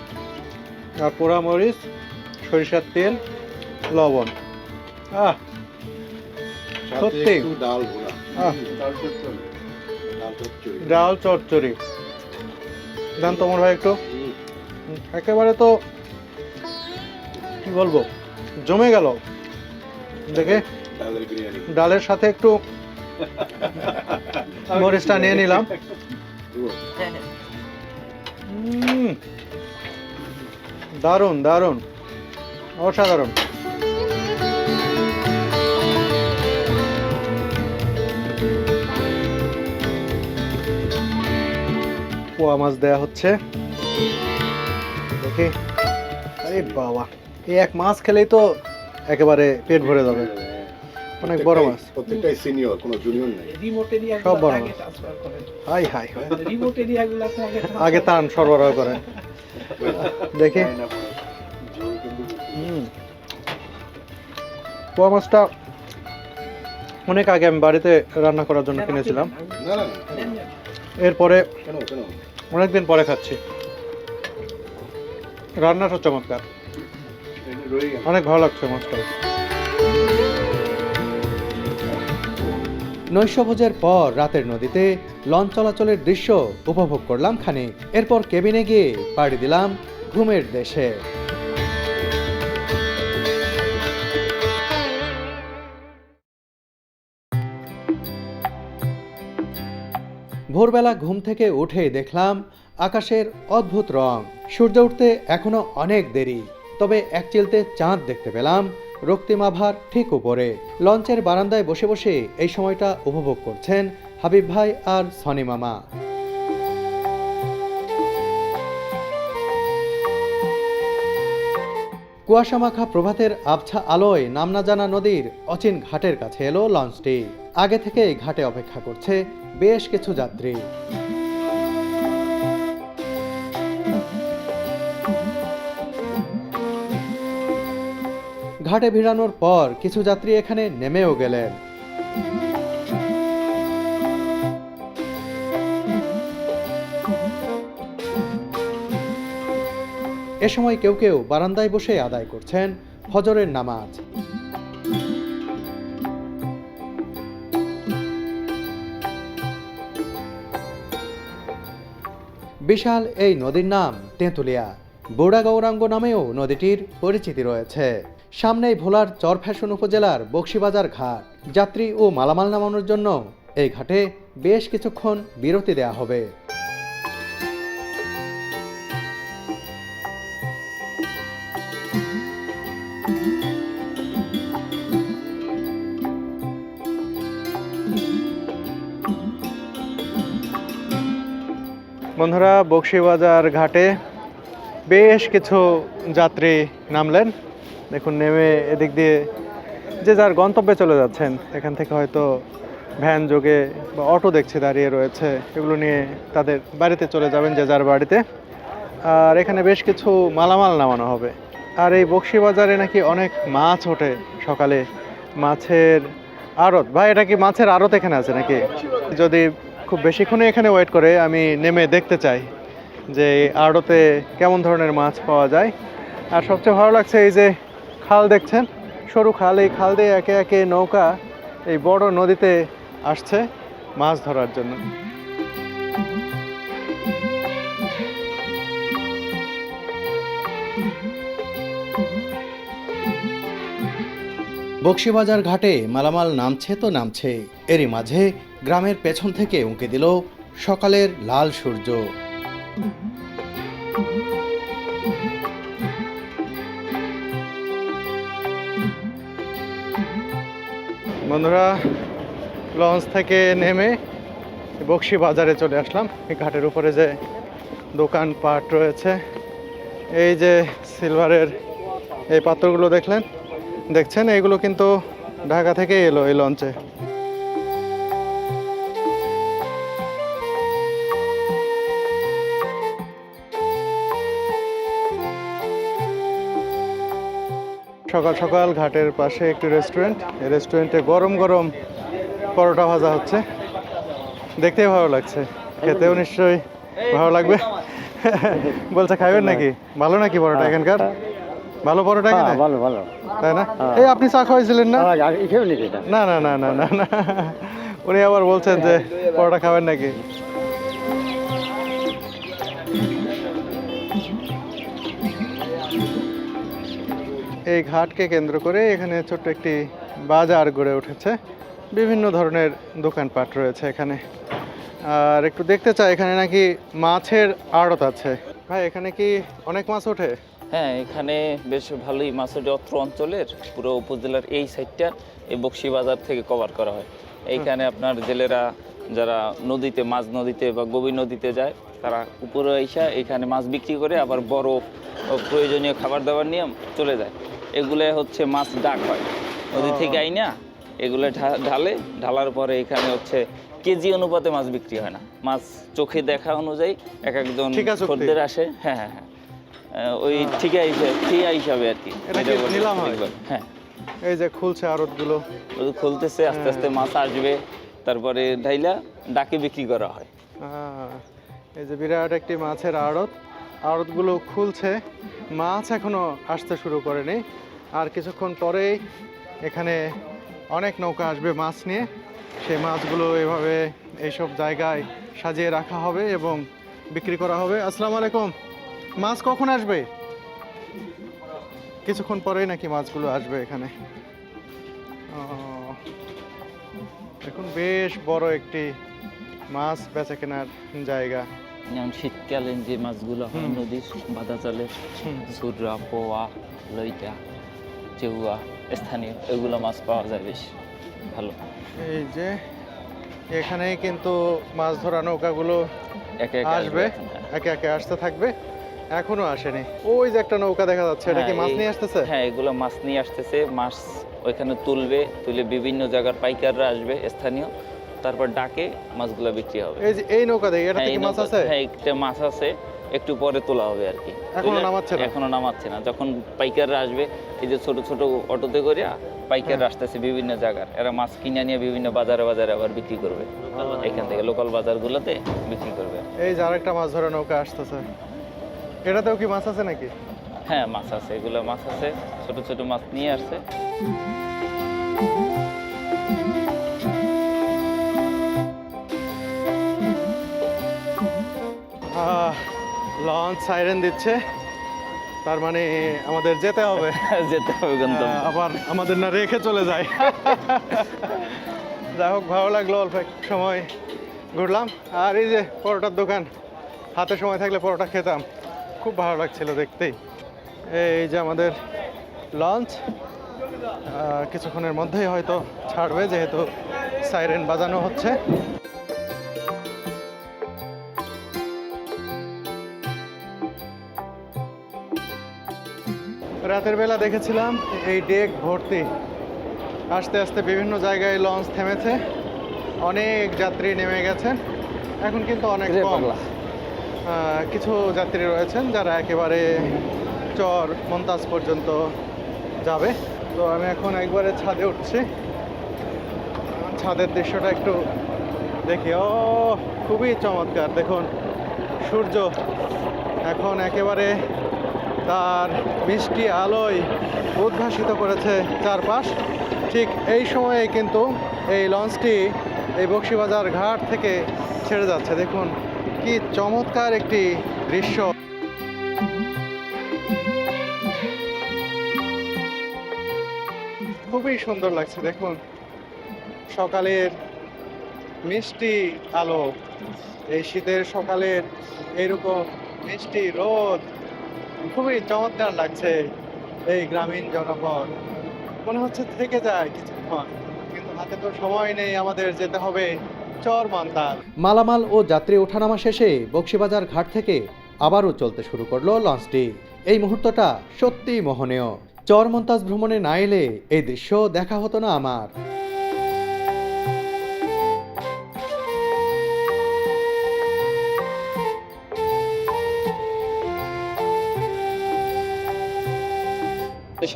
আর পোড়া মরিচ, সরিষার তেল, লবণ। সত্যি ডাল চচ্চড়ি দেন তোমার ভাই একটু। একেবারে তো কি বলবো, জমে গেল। দেখে ডালের সাথে একটু মরিচটা নিয়ে নিলাম। দারুণ দারুণ, অসাধারণ। পোয়া মাছ দেয়া হচ্ছে, দেখি। আরে বাবা, এই এক মাছ খেলেই তো একেবারে পেট ভরে যাবে। অনেক বড় মাছ, প্রত্যেকটাই সিনিয়র, কোনো জুনিয়র নেই। সব বড় মাছ। হাই হাই, আগে টান সরবরাহ করেন। দেখি, পোয়া মাছটা অনেক আগে আমি বাড়িতে রান্না করার জন্য কিনেছিলাম। না না, এরপরে কেন কেন অনেকদিন পরে খাচ্ছি। রান্নাটা চমৎকার, অনেক ভালো লাগছে মাছটা। নৈশভোজের পর রাতের নদীতে লঞ্চ চলাচলের দৃশ্য উপভোগ করলাম খানিক। এরপর কেবিনে গিয়ে পাড়ি দিলাম ঘুমের দেশে। ভোরবেলা ঘুম থেকে উঠে দেখলাম আকাশের অদ্ভুত রং। সূর্য উঠতে এখনো অনেক দেরি, তবে এক চিলতে চাঁদ দেখতে পেলাম রক্তিমাভার ঠিক উপরে। লঞ্চের বারান্দায় বসে বসে এই সময়টা উপভোগ করছেন হাবিব ভাই আর সনি মামা। কুয়াশামাখা প্রভাতের আবছা আলোয় নাম না জানা নদীর অচিন ঘাটের কাছে এলো লঞ্চটি। আগে থেকেই ঘাটে অপেক্ষা করছে বেশ কিছু যাত্রী। ঘাটে ভিড়ানোর পর কিছু যাত্রী এখানে নেমেও গেলেন। এ সময় কেউ কেউ বারান্দায় বসে আদায় করছেন ফজরের নামাজ। বিশাল এই নদীর নাম তেঁতুলিয়া। বুড়া গৌরাঙ্গ নামেও নদীটির পরিচিতি রয়েছে। সামনেই ভোলার চরফ্যাশন উপজেলার বকশীবাজার ঘাট। যাত্রী ও মালামাল নামানোর জন্য এই ঘাটে বেশ কিছুক্ষণ বিরতি দেয়া হবে। বন্ধুরা, বকশীবাজার ঘাটে বেশ কিছু যাত্রী নামলেন। দেখুন, নেমে এদিক দিয়ে যে যার গন্তব্যে চলে যাচ্ছেন। এখান থেকে হয়তো ভ্যান যোগে বা অটো দেখছে দাঁড়িয়ে রয়েছে, এগুলো নিয়ে তাদের বাড়িতে চলে যাবেন, যে যার বাড়িতে। আর এখানে বেশ কিছু মালামাল নামানো হবে। আর এই বকশীবাজারে নাকি অনেক মাছ ওঠে সকালে, মাছের আড়ত। ভাই, এটা কি মাছের আড়ত এখানে আছে নাকি? যদি খুব বেশিক্ষণে এখানে ওয়েট করে, আমি নেমে দেখতে চাই যে আড়তে কেমন ধরনের মাছ পাওয়া যায়। আর সবচেয়ে ভালো লাগছে এই যে খাল দেখছেন, সরু খাল, এই খাল দিয়ে একে একে নৌকা এই বড় নদীতে আসছে মাছ ধরার জন্য। বকশীবাজার ঘাটে মালামাল নামছে তো নামছে, এরই মাঝে গ্রামের পেছন থেকে উঁকি দিল সকালের লাল সূর্য। বন্ধুরা, লঞ্চ থেকে নেমে বকশীবাজারে চলে আসলাম। এই ঘাটের উপরে যে দোকানপাট রয়েছে, এই যে সিলভারের এই পাত্রগুলো দেখছেন, এইগুলো কিন্তু ঢাকা থেকে এলো এই লঞ্চে। সকাল সকাল ঘাটের পাশে একটি রেস্টুরেন্ট, এই রেস্টুরেন্টে গরম গরম পরোটা ভাজা হচ্ছে। দেখতেই ভালো লাগছে, খেতেও নিশ্চয়ই ভালো লাগবে। বলছে খাবেন নাকি? ভালো নাকি পরোটা এখানকার? ভালো পরোটা এখানে? ভালো ভালো, তাই না? এই আপনি চা খাওয়াইছিলেন না? না না না না না না, উনি আবার বলছেন যে পরোটা খাবেন নাকি। এই ঘাটকে কেন্দ্র করে এখানে ছোট্ট একটি বাজার গড়ে উঠেছে, বিভিন্ন ধরনের দোকানপাট রয়েছে এখানে। আর একটু দেখতে চাই, এখানে নাকি মাছের আড়ত আছে। ভাই, এখানে কি অনেক মাছ ওঠে? হ্যাঁ, এখানে বেশ ভালোই মাছ ওঠে। অত্র অঞ্চলের পুরো উপজেলার এই সাইডটা এই বকশীবাজার থেকে কভার করা হয়। এইখানে আপনার জেলেরা যারা নদীতে বা গভীর নদীতে যায়, তারা উপরে এসে এখানে মাছ বিক্রি করে আবার বড় প্রয়োজনীয় খাবার দাবার নিয়ে চলে যায়। এগুলো হচ্ছে মাছ ডাক হয় নদী থেকে আইনা, এগুলো ঢালার পরে এখানে হচ্ছে কেজি অনুপাতে মাছ বিক্রি হয় না, মাছ চোখে দেখা অনুযায়ী এক একজন খদ্দের আসে। হ্যাঁ হ্যাঁ হ্যাঁ, ওই ঠিকা হিসাবে আর কি। হ্যাঁ, এই যে খুলছে আড়তগুলো, খুলতেছে, আস্তে আস্তে মাছ আসবে, তারপরে ঢাইলা ডাকে বিক্রি করা হয়। এই যে বিরাট একটি মাছের আড়তগুলো খুলছে, মাছ এখনো আসতে শুরু করেনি। আর কিছুক্ষণ পরেই এখানে অনেক নৌকা আসবে মাছ নিয়ে। সেই মাছগুলো এভাবে এইসব জায়গায় সাজিয়ে রাখা হবে এবং বিক্রি করা হবে। আসসালামু আলাইকুম, মাছ কখন আসবে? কিছুক্ষণ পরেই নাকি মাছগুলো আসবে এখানে। এখন বেশ বড় একটি মাছ বেচা কেনার জায়গা। যেমন শীতকালীন যে মাছগুলো হয় নদীর বাঁধা চালের, সুররা, পোয়া, লইটা, চেউয়া, স্থানীয় এগুলো মাছ পাওয়া যায় বেশ ভালো। এই যে এখানে কিন্তু মাছ ধরা নৌকাগুলো একে আসবে, একে একে আসতে থাকবে। এখনো আসেনি। ওই যে একটা নৌকা দেখা যাচ্ছে, এটা কি মাছ নিয়ে আসতেছে? হ্যাঁ, এগুলো মাছ নিয়ে আসতেছে। মাছ ওইখানে তুলে বিভিন্ন জায়গার পাইকাররা আসবে স্থানীয়, তারপর ডাকে মাছগুলো বিক্রি হবে। এই যে এই নৌকা দেখি, এটা কি মাছ আছে? হ্যাঁ, একটা মাছ আছে, একটু পরে তোলা হবে আর কি। এখনো নামাচ্ছে না। যখন পাইকাররা আসবে, এই যে ছোট ছোট অটোতে করে পাইকাররা আসতেছে বিভিন্ন জায়গার, এরা মাছ কিনে নিয়ে বিভিন্ন বাজারে আবার বিক্রি করবে। এখান থেকে লোকাল বাজারগুলোতে বিক্রি করবে। এই যে আরেকটা মাছ ধরা নৌকা আসতেছে, এটাতেও কি মাছ আছে নাকি? হ্যাঁ, মাছ আছে, এগুলো মাছ আছে, ছোট ছোট মাছ নিয়ে আসছে। লঞ্চ সাইরেন দিচ্ছে, তার মানে আমাদের যেতে হবে। যেতে হবে গন্তব্যে। আবার আমাদের না রেখে চলে যায়। যাই হোক, ভালো লাগলো, অল্প একটু সময় ঘুরলাম। আর এই যে পরোটার দোকান, হাতে সময় থাকলে পরোটা খেতাম, খুব ভালো লাগছিল দেখতেই। এই যে আমাদের লঞ্চ কিছুক্ষণের মধ্যেই হয়তো ছাড়বে, যেহেতু সাইরেন বাজানো হচ্ছে। রাতের বেলা দেখেছিলাম এই ডেক ভর্তি, আস্তে আস্তে বিভিন্ন জায়গায় লঞ্চ থেমেছে, অনেক যাত্রী নেমে গেছেন। এখন কিন্তু অনেক কম, কিছু যাত্রী রয়েছেন যারা একেবারে চর মন্তাজ পর্যন্ত যাবে। তো আমি এখন একবারে ছাদে উঠছি, ছাদের দৃশ্যটা একটু দেখি। ও খুবই চমৎকার, দেখুন সূর্য এখন একেবারে তার মিষ্টি আলোয় উদ্ভাসিত করেছে চারপাশ। ঠিক এই সময়ে কিন্তু এই লঞ্চটি এই বকশীবাজার ঘাট থেকে ছেড়ে যাচ্ছে। দেখুন কি চমৎকার একটি দৃশ্য। খুবই সুন্দর লাগছে, দেখুন সকালের মিষ্টি আলো, এই শীতের সকালের এইরকম মিষ্টি রোদ, খুবই চমৎকার লাগছে। এই গ্রামীণ জনপদ মনে হচ্ছে থেকে যায় কিছুক্ষণ, কিন্তু হাতে তো সময় নেই, আমাদের যেতে হবে চর মন্তাজ। মালামাল ও যাত্রী ওঠানামা শেষে বকশীবাজার ঘাট থেকে আবারও চলতে শুরু করলো লঞ্চটি। এই মুহূর্তটা সত্যিই মোহনীয়। চর মন্তাজ ভ্রমণে না এলে এই দৃশ্য দেখা হতো না আমার।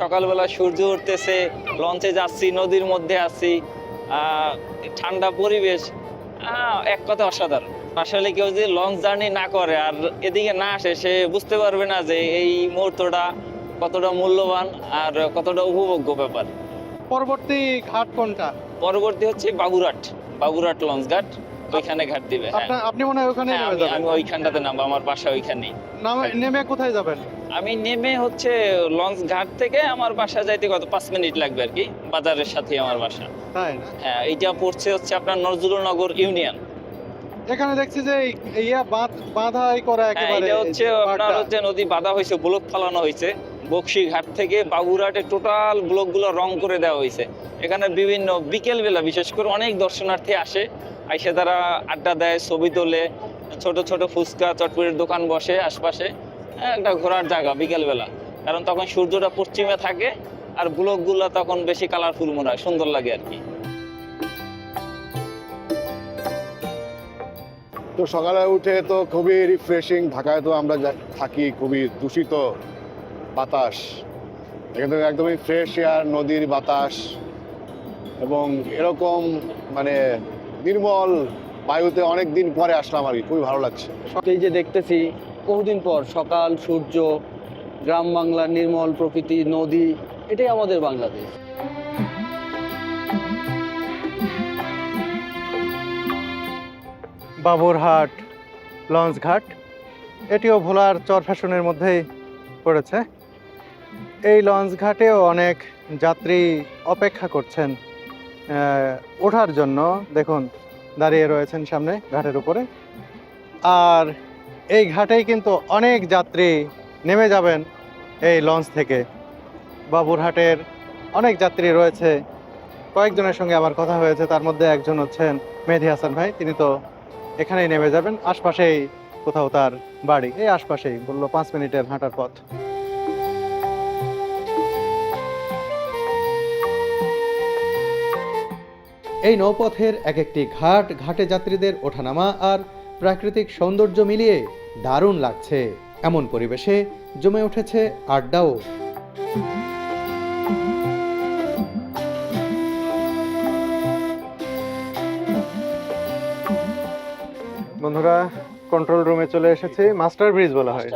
সকালবেলা সূর্য উঠতেছে, লঞ্চে যাচ্ছি, নদীর মধ্যে আছি, ঠান্ডা পরিবেশ, এক কথা অসাধারণ। আসলে কেউ যদি লঞ্চ জার্নি না করে আর এদিকে না আসে, সে বুঝতে পারবে না যে এই মুহূর্তটা কতটা মূল্যবান আর কতটা উপভোগ্য ব্যাপার। পরবর্তী ঘাট কোনটা? পরবর্তী হচ্ছে বাবুরহাট লঞ্চ ঘাট, ওইখানে ঘাট দিবে। হ্যাঁ, আপনি মনে হয় ওখানে হ্যাঁ, আমি ওইখানটাতে নামবো, আমার বাসা ওইখানেই। নেমে কোথায় যাবেন? আমি নেমে হচ্ছে লঞ্চ ঘাট থেকে আমার বাসা যাইতে কত 5 মিনিট লাগবে আর কি, বাজারের সাথে আমার বাসা। তাই না? হ্যাঁ, এইটা পড়ছে হচ্ছে আপনার নজরুলনগর ইউনিয়ন। এখানে দেখছি যে ইয়া বাঁধাই করা হ্যাঁ, একেবারে, এটা হচ্ছে আপনার হচ্ছে নদী বাঁধা হয়েছে, ব্লক ফালানো হয়েছে। বকশী ঘাট থেকে বাবুরহাটে টোটাল ব্লকগুলো রং করে দেওয়া হয়েছে। এখানে বিভিন্ন বিকেল বেলা বিশেষ করে অনেক দর্শনার্থী আসে, আইসে তারা আড্ডা দেয়, ছবি তোলে, ছোট ছোট ফুচকা চটপটির দোকান বসে আশপাশে। একটা ঘোরার জায়গা বিকেল বেলা, কারণ তখন সূর্যটা পশ্চিমে থাকে আর ব্লকগুলো তখন বেশি কালারফুল মনে হয়, সুন্দর লাগে আর কি। তো সকালে উঠে তো খুবই রিফ্রেশিং। ঢাকায় তো আমরা থাকি, খুবই দূষিত বাতাস, এখানে একদমই ফ্রেশ এয়ার, নদীর বাতাস এবং এরকম মানে নির্মল বায়ুতে অনেক দিন পরে আসলাম আর কি, খুবই ভালো লাগছে। এই যে দেখতেছি বহুদিন পর সকাল, সূর্য, গ্রাম বাংলার নির্মল প্রকৃতি, নদী, এটাই আমাদের বাংলাদেশ। বাবুরহাট লঞ্চ ঘাট, এটিও ভোলার চর ফ্যাশনের মধ্যেই পড়েছে। এই লঞ্চ ঘাটেও অনেক যাত্রী অপেক্ষা করছেন ওঠার জন্য, দেখুন দাঁড়িয়ে রয়েছেন সামনে ঘাটের উপরে। আর এই ঘাটেই কিন্তু অনেক যাত্রী নেমে যাবেন এই লঞ্চ থেকে। বাবুরহাটের অনেক যাত্রী রয়েছে, কয়েকজনের সঙ্গে আমার কথা হয়েছে, তার মধ্যে একজন হচ্ছেন মেহেদি হাসান ভাই, তিনি তো এখানেই নেমে যাবেন, আশপাশেই কোথাও তার বাড়ি, এই আশপাশেই, বললো 5 মিনিটের হাঁটার পথ। এই নৌপথের এক একটি ঘাট, ঘাটে যাত্রীদের ওঠানামা আর প্রাকৃতিক সৌন্দর্য মিলিয়ে দারুণ লাগছে। এমন পরিবেশে জমে উঠেছে আড্ডাও। বন্ধুরা, কন্ট্রোল রুমে চলে এসেছি, মাস্টার ব্রিজ বলা হয়।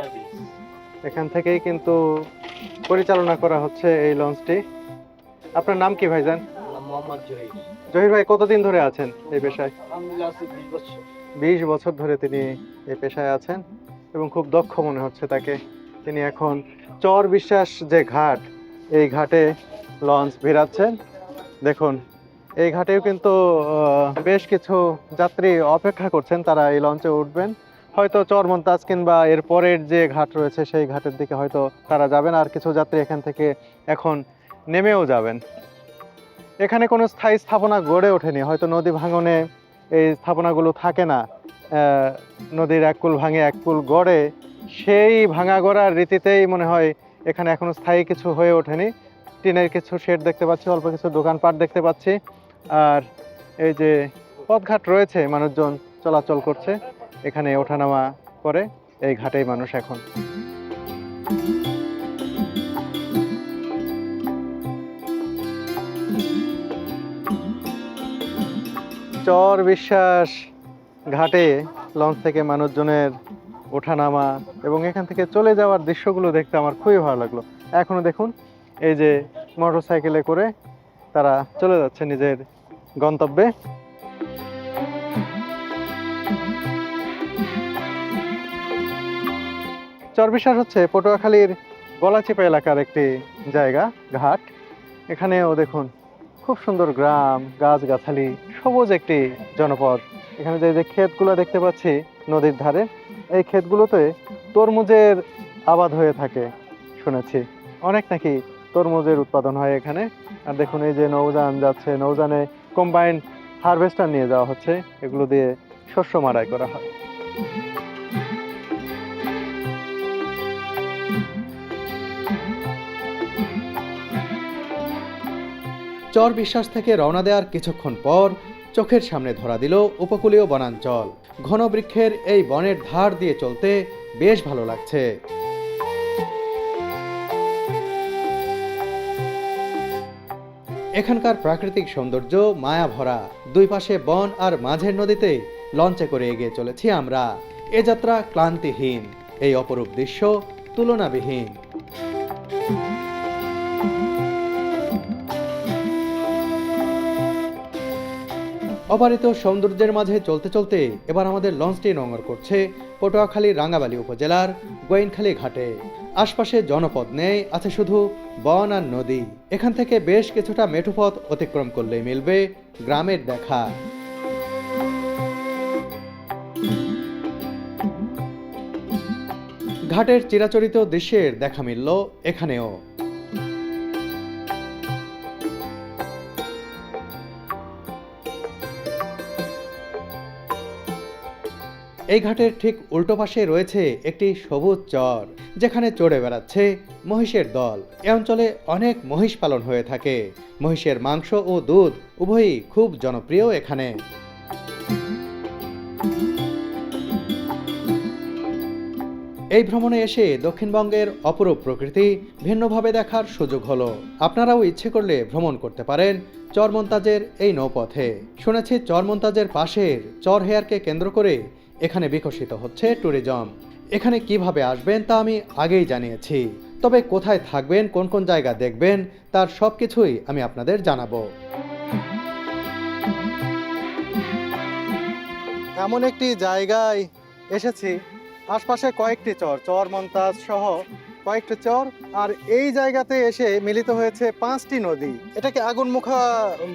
এখান থেকেই কিন্তু পরিচালনা করা হচ্ছে এই লঞ্চটি। আপনার নাম কি ভাইজান? মোহাম্মদ জহির। জহির ভাই কতদিন ধরে আছেন এই পেশায়? আলহামদুলিল্লাহ 20 বছর। 20 বছর ধরে তিনি এই পেশায় আছেন এবং খুব দক্ষ মনে হচ্ছে তাকে। তিনি এখন চর বিশ্বাস যে ঘাট, এই ঘাটে লঞ্চ ভিড়াচ্ছেন। দেখুন এই ঘাটেও কিন্তু বেশ কিছু যাত্রী অপেক্ষা করছেন, তারা এই লঞ্চে উঠবেন। হয়তো চরমন্তাজ কিংবা এর পরের যে ঘাট রয়েছে সেই ঘাটের দিকে হয়তো তারা যাবেন, আর কিছু যাত্রী এখান থেকে এখন নেমেও যাবেন। এখানে কোনো স্থায়ী স্থাপনা গড়ে ওঠেনি, হয়তো নদী ভাঙনে এই স্থাপনাগুলো থাকে না। নদীর এক কূল ভাঙে এক কূল গড়ে, সেই ভাঙা গড়ার রীতিতেই মনে হয় এখানে এখনো স্থায়ী কিছু হয়ে ওঠেনি। টিনের কিছু শেড দেখতে পাচ্ছি, অল্প কিছু দোকানপাট দেখতে পাচ্ছি, আর এই যে পথঘাট রয়েছে, মানুষজন চলাচল করছে, এখানে ওঠানামা করে এই ঘাটেই মানুষ এখন। চর বিশ্বাস ঘাটে লঞ্চ থেকে মানুষজনের ওঠানামা এবং এখান থেকে চলে যাওয়ার দৃশ্যগুলো দেখতে আমার খুবই ভালো লাগলো। এখনো দেখুন এই যে মোটরসাইকেলে করে তারা চলে যাচ্ছে নিজের গন্তব্যে। চরবিশ্বাস হচ্ছে পটুয়াখালীর গলাচিপা এলাকার একটি জায়গা, ঘাট। এখানেও দেখুন খুব সুন্দর গ্রাম, গাছগাছালি, সবুজ একটি জনপদ। এখানে যে ক্ষেতগুলো দেখতে পাচ্ছি নদীর ধারে, এই ক্ষেতগুলোতে তরমুজের আবাদ হয়ে থাকে শুনেছি, অনেক নাকি তরমুজের উৎপাদন হয় এখানে। আর দেখুন এই যে নৌযান যাচ্ছে, নৌযানে কম্বাইন্ড হারভেস্টার নিয়ে যাওয়া হচ্ছে, এগুলো দিয়ে শস্য মাড়াই করা হয়। চর বিশ্বাস থেকে রওনা দেওয়ার কিছুক্ষণ পর চোখের সামনে ধরা দিল উপকূলীয় বনাঞ্চল। ঘন বৃক্ষের এই বনের ধার দিয়ে চলতে বেশ ভালো লাগছে। এখানকার প্রাকৃতিক সৌন্দর্য মায়া ভরা, দুই পাশে বন আর মাঝের নদীতে লঞ্চে করে এগিয়ে চলেছি আমরা। এ যাত্রা ক্লান্তিহীন, এই অপরূপ দৃশ্য তুলনাবিহীন। অবারিত সৌন্দর্যের মাঝে চলতে চলতে এবার আমাদের লঞ্চটি নোঙর করছে পটুয়াখালীর রাঙ্গাবালী উপজেলার গোয়েনখালী ঘাটে। আশপাশে জনপদ নেই, আছে শুধু বন আর নদী। এখান থেকে বেশ কিছুটা মেঠোপথ অতিক্রম করলেই মিলবে গ্রামের দেখা। ঘাটের চিরাচরিত দৃশ্যের দেখা মিলল এখানেও। এই ঘাটের ঠিক উল্টো পাশে রয়েছে একটি সবুজ চর, যেখানে চড়ে বেড়াচ্ছে মহিষের দল। এ অঞ্চলে অনেক মহিষ পালন হয়ে থাকে। মহিষের মাংস ও দুধ উভয়ই খুব জনপ্রিয় এখানে। এই ভ্রমণে এসে দক্ষিণবঙ্গের অপরূপ প্রকৃতি ভিন্নভাবে দেখার সুযোগ হলো। আপনারাও ইচ্ছে করলে ভ্রমণ করতে পারেন চরমন্তাজের এই নৌপথে। শুনেছি চরমন্তাজের পাশের চরহেয়ারকে কেন্দ্র করে এখানে বিকশিত হচ্ছে ট্যুরিজম। এখানে কিভাবে আসবেন তা আমি আগেই জানিয়েছি, তবে কোথায় থাকবেন, কোন কোন জায়গা দেখবেন, তার সব কিছুই আমি আপনাদের জানাবো। এমন একটি জায়গায় এসেছি, আশপাশে কয়েকটি চর, চরমন্তাজ সহ কয়েকটি চর, আর এই জায়গাতে এসে মিলিত হয়েছে 5টি নদী। এটাকে আগুনমুখা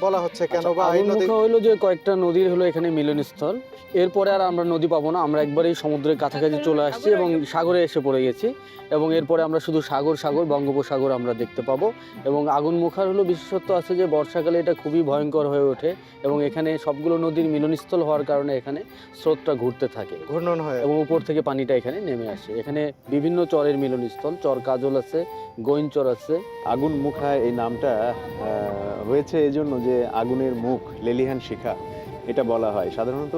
বলা হচ্ছে কেন? বা এই নদী আগুনমুখা হলো যে কয়েকটা নদীর হলো এখানে মিলনস্থল। এরপরে আর আমরা নদী পাবো না, আমরা একবারেই সমুদ্রের কাছাকাছি চলে আসছি এবং সাগরে এসে পড়ে গেছি। এবং এরপরে আমরা শুধু সাগর বঙ্গোপসাগর আমরা দেখতে পাবো। এবং আগুনমুখার হলো বিশেষত্ব আছে যে বর্ষাকালে এটা খুবই ভয়ঙ্কর হয়ে ওঠে এবং এখানে সবগুলো নদীর মিলনস্থল হওয়ার কারণে এখানে স্রোতটা ঘুরতে থাকে ঘূর্ণন হয় এবং উপর থেকে পানিটা এখানে নেমে আসে। এখানে বিভিন্ন চরের মিলনস্থল, চর কাজল আছে, গোইন চর আছে। আগুন মুখা এই নামটা হয়েছে এই জন্য যে আগুনের মুখ, লেলিহান শিখা এটা বলা হয়। সাধারণত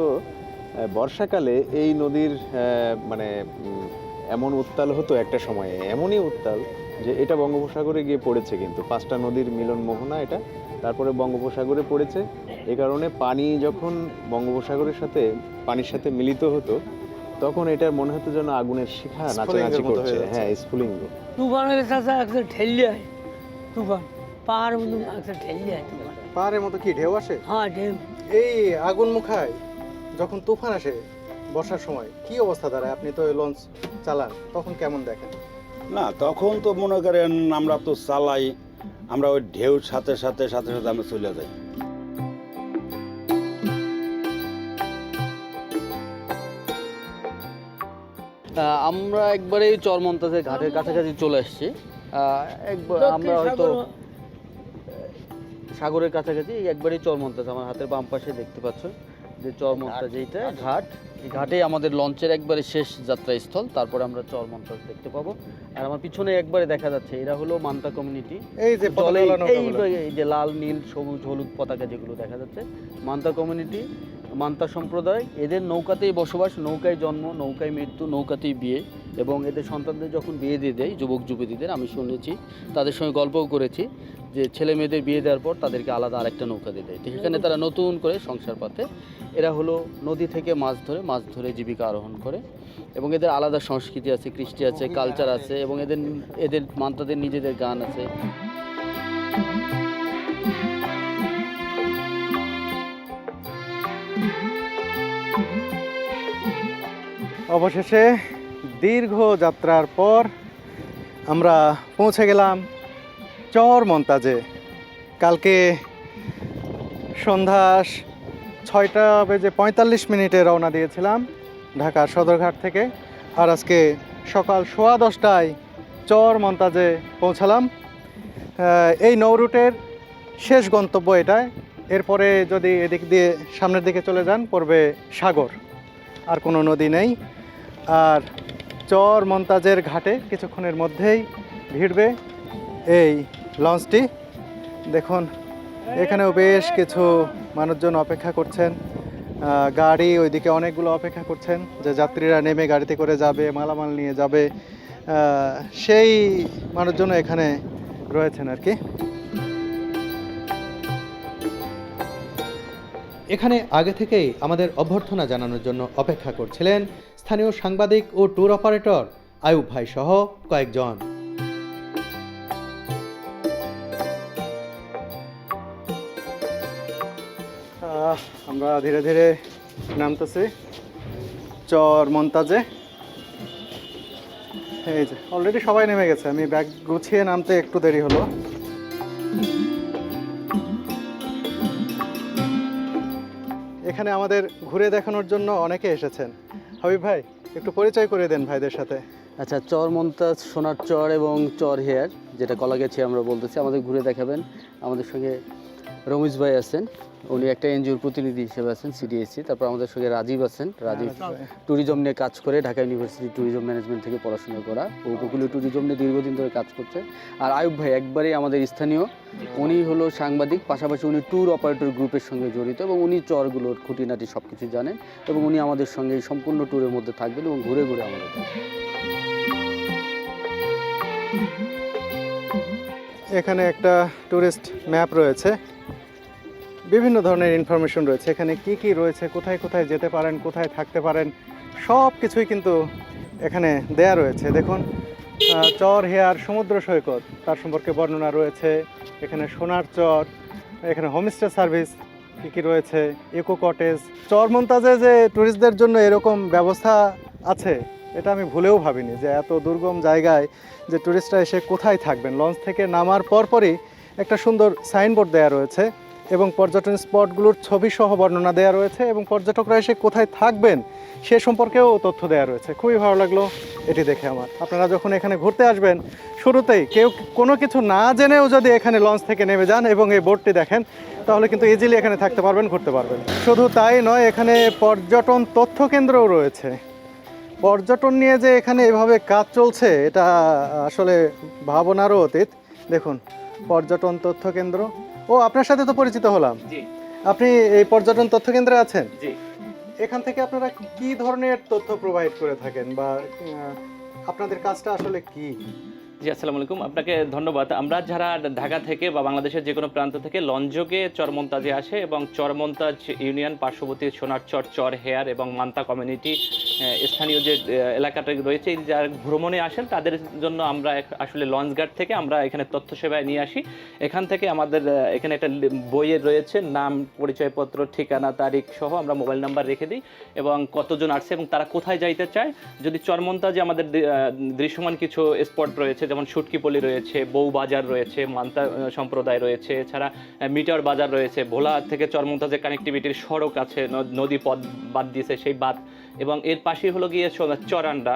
বর্ষাকালে এই নদীর মানে এমন উত্তাল হতো একটা সময়ে, এমনই উত্তাল যে এটা বঙ্গোপসাগরে গিয়ে পড়েছে। কিন্তু 5টা নদীর মিলন মোহনা এটা, তারপরে বঙ্গোপসাগরে পড়েছে। এই কারণে পানি যখন বঙ্গোপসাগরের সাথে পানির সাথে মিলিত হতো তখন এটা মনে হতো যেন আগুনের শিখা নাচানাচি স্ফুলিঙ্গের মতো করছে। হয়ে যাচ্ছে। হ্যাঁ, স্ফুলিঙ্গ। তুফানের চাচা একটা ঠেলিয়ে হয় তুফান পাহাড় মতো একটা ঠেলিয়ে হয় তুফান। পাহাড়ের মতো কি ঢেউ আসে? হ্যাঁ ঢেউ। এই আগুন মুখায় যখন তুফান আসে বর্ষার সময় কি অবস্থা দাঁড়ায়? আপনি তো লঞ্চ চালান, তখন কেমন দেখেন? না তখন তো মনে করেন আমরা তো চালাই, আমরা ওই ঢেউর সাথে সাথে আমরা চলে যাই। আমরা একবারে চরমন্তাজের ঘাটের কাছাকাছি চলে আসছি। একবার আমরা হয়তো সাগরের কাছাকাছি, একবারেই চরমন্তাজ আমার হাতের বাম পাশে দেখতে পাচ্ছ যে চরমন্তাজ এইটা ঘাট। এই ঘাটেই আমাদের লঞ্চের একবারে শেষ যাত্রাস্থল, তারপরে আমরা চরমন্তাজ দেখতে পাবো। আর আমার পিছনে একবারে দেখা যাচ্ছে এরা হলো মান্তা কমিউনিটি। এই যে পতাকা জলে নৌকাগুলো। এই যে লাল নীল সবুজ হলুদ পতাকা যেগুলো দেখা যাচ্ছে, মান্তা কমিউনিটি, মান্তা সম্প্রদায়। এদের নৌকাতেই বসবাস, নৌকায় জন্ম, নৌকায় মৃত্যু, নৌকাতেই বিয়ে, এবং এদের সন্তানদের যখন বিয়ে দিয়ে দেয় যুবক যুবতীদের, আমি শুনেছি, তাদের সঙ্গে গল্পও করেছি যে ছেলে মেয়েদের বিয়ে দেওয়ার পর তাদেরকে আলাদা আরেকটা নৌকা দিয়ে দেয়, সেখানে তারা নতুন করে সংসার পাতে। এরা হলো নদী থেকে মাছ ধরে জীবিকা আরোহণ করে, এবং এদের আলাদা সংস্কৃতি আছে, কৃষ্টি আছে, কালচার আছে, এবং এদের মান্তাদের নিজেদের গান আছে। অবশেষে দীর্ঘ যাত্রার পর আমরা পৌঁছে গেলাম চরমন্তাজে। কালকে সন্ধ্যা 6:45 রওনা দিয়েছিলাম ঢাকার সদরঘাট থেকে, আর আজকে সকাল 10:15 চরমন্তাজে পৌঁছালাম। এই নৌ রুটের শেষ গন্তব্য এটাই। এরপরে যদি এদিক দিয়ে সামনের দিকে চলে যান পড়বে সাগর, আর কোনো নদী নেই। আর চরমন্তাজের ঘাটে কিছুক্ষণের মধ্যেই ভিড়বে এই লঞ্চটি। দেখুন এখানেও বেশ কিছু মানুষজন অপেক্ষা করছেন, গাড়ি ওইদিকে অনেকগুলো অপেক্ষা করছেন যে যাত্রীরা নেমে গাড়িতে করে যাবে, মালামাল নিয়ে যাবে, সেই মানুষজন এখানে রয়েছেন আর কি। এখানে আগে থেকেই আমাদের অভ্যর্থনা জানানোর জন্য অপেক্ষা করছিলেন স্থানীয় সাংবাদিক ও ট্যুর অপারেটর আয়ুব ভাই সহ কয়েকজন। আমরা ধীরে ধীরে নামতেছি চরমন্তাজে। এই যে অলরেডি সবাই নেমে গেছে, আমি ব্যাগ গুছিয়ে নামতে একটু দেরি হলো। এখানে আমাদের ঘুরে দেখানোর জন্য অনেকে এসেছেন। হাবিব ভাই একটু পরিচয় করে দেন ভাইদের সাথে। আচ্ছা, চরমন্তাজ, সোনার চর এবং চর হেয়ার, যেটা কলাগাছি আমরা বলতেছি, আমাদের ঘুরে দেখাবেন। আমাদের সঙ্গে রমেশ ভাই আছেন, উনি একটা এনজিওর প্রতিনিধি হিসেবে আছেন, সিডিএসসি। তারপর আমাদের সঙ্গে রাজীব আছেন, রাজীব ট্যুরিজম নিয়ে কাজ করে, ঢাকা ইউনিভার্সিটি ট্যুরিজম ম্যানেজমেন্ট থেকে পড়াশোনা করা, ও উপকূলীয় ট্যুরিজম নিয়ে দীর্ঘদিন ধরে কাজ করছে। আর আয়ুব ভাই একবারেই আমাদের স্থানীয়, উনি হলো সাংবাদিক, পাশাপাশি উনি ট্যুর অপারেটর গ্রুপের সঙ্গে জড়িত, এবং উনি চরগুলোর খুঁটিনাটি সব কিছু জানেন, এবং উনি আমাদের সঙ্গে এই সম্পূর্ণ ট্যুরের মধ্যে থাকবেন এবং ঘুরে ঘুরে আমাদের দেখবেন। এখানে একটা ট্যুরিস্ট ম্যাপ রয়েছে, বিভিন্ন ধরনের ইনফরমেশন রয়েছে। এখানে কি কি রয়েছে, কোথায় কোথায় যেতে পারেন, কোথায় থাকতে পারেন, সব কিছুই কিন্তু এখানে দেয়া রয়েছে। দেখুন চর হেয়ার সমুদ্র সৈকত, তার সম্পর্কে বর্ণনা রয়েছে। এখানে সোনার চর, এখানে হোমস্টে সার্ভিস কী কী রয়েছে, ইকো কটেজ। চরমন্তাজে যে ট্যুরিস্টদের জন্য এরকম ব্যবস্থা আছে এটা আমি ভুলেও ভাবিনি, যে এত দুর্গম জায়গায় যে ট্যুরিস্টরা এসে কোথায় থাকবেন। লঞ্চ থেকে নামার পরপরই একটা সুন্দর সাইনবোর্ড দেওয়া রয়েছে, এবং পর্যটন স্পটগুলোর ছবি সহ বর্ণনা দেওয়া রয়েছে, এবং পর্যটকরা এসে কোথায় থাকবেন সে সম্পর্কেও তথ্য দেওয়া রয়েছে। খুবই ভালো লাগলো এটি দেখে আমার। আপনারা যখন এখানে ঘুরতে আসবেন, শুরুতেই কেউ কোনো কিছু না জেনেও যদি এখানে লঞ্চ থেকে নেমে যান এবং এই বোর্ডটি দেখেন, তাহলে কিন্তু ইজিলি এখানে থাকতে পারবেন, ঘুরতে পারবেন। শুধু তাই নয়, এখানে পর্যটন তথ্য কেন্দ্রও রয়েছে। পর্যটন নিয়ে যে এখানে এভাবে কাজ চলছে এটা আসলে ভাবনারও অতীত। দেখুন পর্যটন তথ্য কেন্দ্র। ও, আপনার সাথে তো পরিচিত হলাম। জি, আপনি এই পর্যটন তথ্য কেন্দ্রে আছেন? জি। এখান থেকে আপনারা কি ধরনের তথ্য প্রোভাইড করে থাকেন, বা আপনাদের কাজটা আসলে কি? জি, আসসালামু আলাইকুম, আপনাকে ধন্যবাদ। আমরা যারা ঢাকা থেকে বা বাংলাদেশের যে কোনো প্রান্ত থেকে লঞ্চযোগে চরমন্তাজে আসে এবং চরমন্তাজ ইউনিয়ন পার্শ্ববর্তী সোনারচর, চর হেয়ার এবং মান্তা কমিউনিটি স্থানীয় যে এলাকাটা রয়েছে, এই যারা ভ্রমণে আসেন তাদের জন্য আমরা আসলে লঞ্চ গার্ড থেকে আমরা এখানে তথ্য সেবায় নিয়ে আসি। এখান থেকে আমাদের এখানে একটা বইয়ে রয়েছে নাম, পরিচয়পত্র, ঠিকানা, তারিখ সহ আমরা মোবাইল নাম্বার রেখে দিই এবং কতজন আসছে এবং তারা কোথায় যাইতে চায়। যদি চরমন্তাজে আমাদের দৃশ্যমান কিছু স্পট রয়েছে, যেমন সুটকিপল্লি রয়েছে, বউবাজার রয়েছে, মান্তা সম্প্রদায় রয়েছে, এছাড়া মিটার বাজার রয়েছে, ভোলা থেকে চরমন্তাজে কানেক্টিভিটির সড়ক আছে, নদী পথ বাদ দিয়েছে সেই বাদ, এবং এর পাশে হলো গিয়ে চরান্ডা,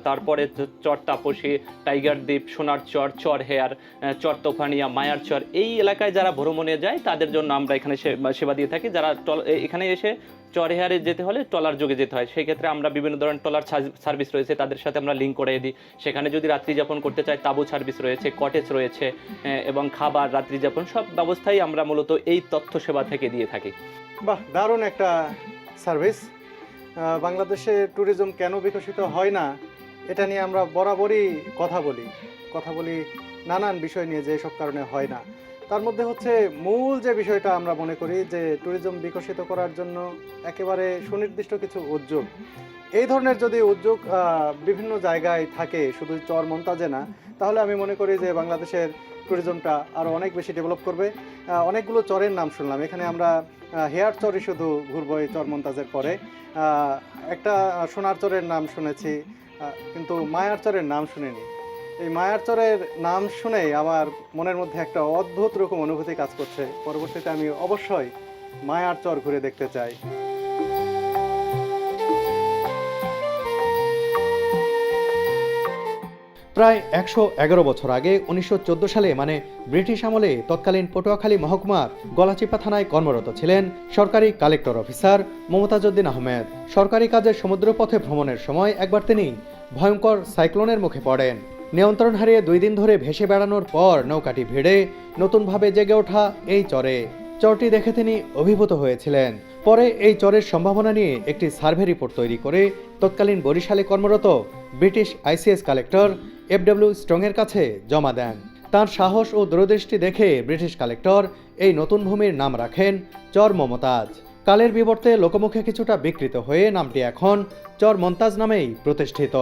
তারপরে চর তাপসী, টাইগার দ্বীপ, সোনার চর, চর হেয়ার, চর তোফানিয়া, মায়ার চর। এই এলাকায় যারা ভ্রমণে যায় তাদের জন্য আমরা এখানে সেবা দিয়ে থাকি। যারা এখানে এসে চরহেয়ারে যেতে হলে ট্রলার যোগে যেতে হয়, সেই ক্ষেত্রে আমরা বিভিন্ন ধরনের ট্রলার সার্ভিস রয়েছে, তাদের সাথে আমরা লিঙ্ক করে দিই। সেখানে যদি রাত্রি যাপন করতে চাই তাঁবু সার্ভিস রয়েছে, কটেজ রয়েছে, এবং খাবার, রাত্রি যাপন সব ব্যবস্থাই আমরা মূলত এই তথ্য সেবা থেকে দিয়ে থাকি। বাহ, দারুণ একটা সার্ভিস। বাংলাদেশে ট্যুরিজম কেন বিকশিত হয় না এটা নিয়ে আমরা বরাবরই কথা বলি নানান বিষয় নিয়ে, যে সব কারণে হয় না। তার মধ্যে হচ্ছে মূল যে বিষয়টা আমরা মনে করি যে ট্যুরিজম বিকশিত করার জন্য একেবারে সুনির্দিষ্ট কিছু উদ্যোগ, এই ধরনের যদি উদ্যোগ বিভিন্ন জায়গায় থাকে, শুধু চরমন্তাজে না, তাহলে আমি মনে করি যে বাংলাদেশের ট্যুরিজমটা আরও অনেক বেশি ডেভেলপ করবে। অনেকগুলো চরের নাম শুনলাম, এখানে আমরা হেয়ার চরই শুধু ঘুরবো এই চরমন্তাজের পরে। একটা সোনার চরের নাম শুনেছি, কিন্তু মায়ার চরের নাম শুনিনি। এই মায়ার চরের নাম শুনেই আমার মনের মধ্যে একটা অদ্ভুত রকম অনুভূতি কাজ করছে। পরবর্তীতে আমি অবশ্যই মায়ার চর ঘুরে দেখতে চাই। প্রায় 111 বছর আগে 1914 সালে মানে ব্রিটিশ আমলে তৎকালীন পটুয়াখালী মহকুমার গলাচিপা থানায় কর্মরত ছিলেন সরকারি কালেক্টর অফিসার মমতাজ উদ্দিন আহমেদ। সরকারি কাজে সমুদ্রপথে ভ্রমণের সময় একবার তিনি ভয়ঙ্কর সাইক্লোনের মুখে পড়েন। নিয়ন্ত্রণ হারিয়ে 2 দিন ধরে ভেসে বেড়ানোর পর নৌকাটি ভিড়ে নতুনভাবে জেগে ওঠা এই চরটি দেখে তিনি অভিভূত হয়েছিলেন। পরে এই চরের সম্ভাবনা নিয়ে একটি সার্ভে রিপোর্ট তৈরি করে তৎকালীন বরিশালে কর্মরত ব্রিটিশ আইসিএস কালেক্টর FW স্ট্রংয়ের কাছে জমা দেন। তার সাহস ও দূরদৃষ্টি দেখে ব্রিটিশ কালেক্টর এই নতুন ভূমির নাম রাখেন চর মমতাজ। কালের বিবর্তে লোকমুখে কিছুটা বিকৃত হয়ে নামটি এখন চর মমতাজ নামেই প্রতিষ্ঠিত।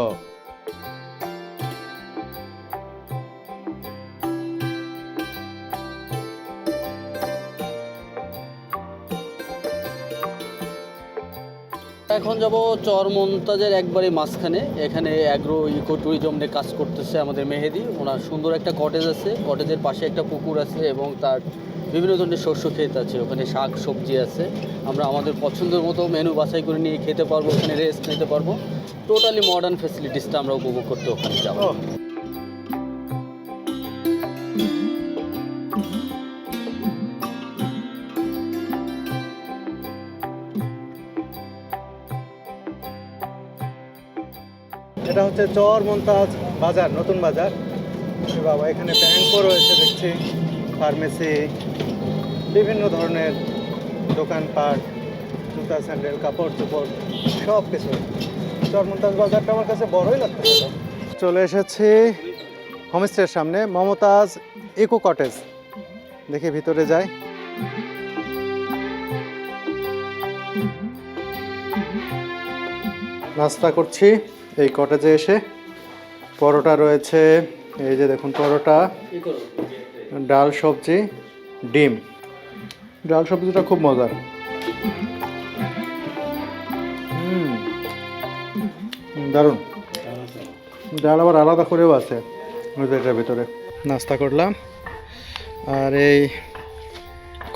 এখন যাব চরমন্তাজের একবারে মাঝখানে। এখানে অ্যাগ্রো ইকো ট্যুরিজম নিয়ে কাজ করতেছে আমাদের মেহেদি। ওনার সুন্দর একটা কটেজ আছে, কটেজের পাশে একটা পুকুর আছে এবং তার বিভিন্ন ধরনের শস্য ক্ষেত আছে, ওখানে শাক সবজি আছে। আমরা আমাদের পছন্দের মতো মেনু বাছাই করে নিয়ে খেতে পারবো, ওখানে রেস্ট নিতে পারবো। টোটালি মডার্ন ফ্যাসিলিটিসটা আমরা উপভোগ করতে ওখানে যাবো। এটা হচ্ছে চর মমতাজ বাজার, নতুন বাজার। বাবা, এখানে ব্যাংকও রয়েছে দেখছি, ফার্মেসি, বিভিন্ন ধরনের দোকানপাট, জুতা স্যান্ডেল, কাপড় চোপড় সব কিছু। চর মমতাজ বাজারটা আমার কাছে বড়ই লাগতেছে। চলে এসেছি হোমস্টের সামনে, মমতাজ ইকো কটেজ। দেখি ভিতরে যাই। নাস্তা করছি এই কটেজে এসে। পরোটা রয়েছে, এই যে দেখুন পরোটা, ডাল সবজি, ডিম। ডাল সবজিটা খুব মজার। দারুণ। ডাল আবার আলাদা করেও আছে এটার ভিতরে। নাস্তা করলাম, আর এই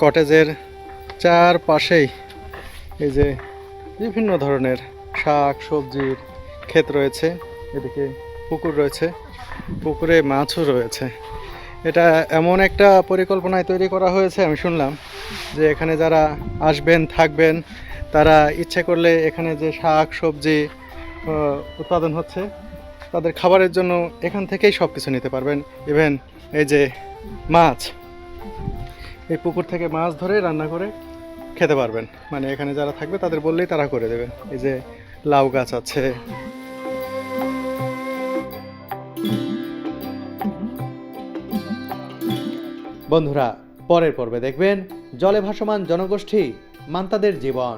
কটেজের চারপাশেই এই যে বিভিন্ন ধরনের শাক সবজির ক্ষেত রয়েছে। এদিকে পুকুর রয়েছে, পুকুরে মাছও রয়েছে। এটা এমন একটা পরিকল্পনায় তৈরি করা হয়েছে, আমি শুনলাম যে এখানে যারা আসবেন থাকবেন তারা ইচ্ছে করলে এখানে যে শাক সবজি উৎপাদন হচ্ছে তাদের খাবারের জন্য এখান থেকেই সব কিছু নিতে পারবেন। ইভেন এই যে মাছ, এই পুকুর থেকে মাছ ধরে রান্না করে খেতে পারবেন। মানে এখানে যারা থাকবে তাদের বললেই তারা করে দেবেন। এই যে লাউ গাছ আছে। বন্ধুরা, পরের পর্বে দেখবেন জলে ভাসমান জনগোষ্ঠী মান্তাদের জীবন।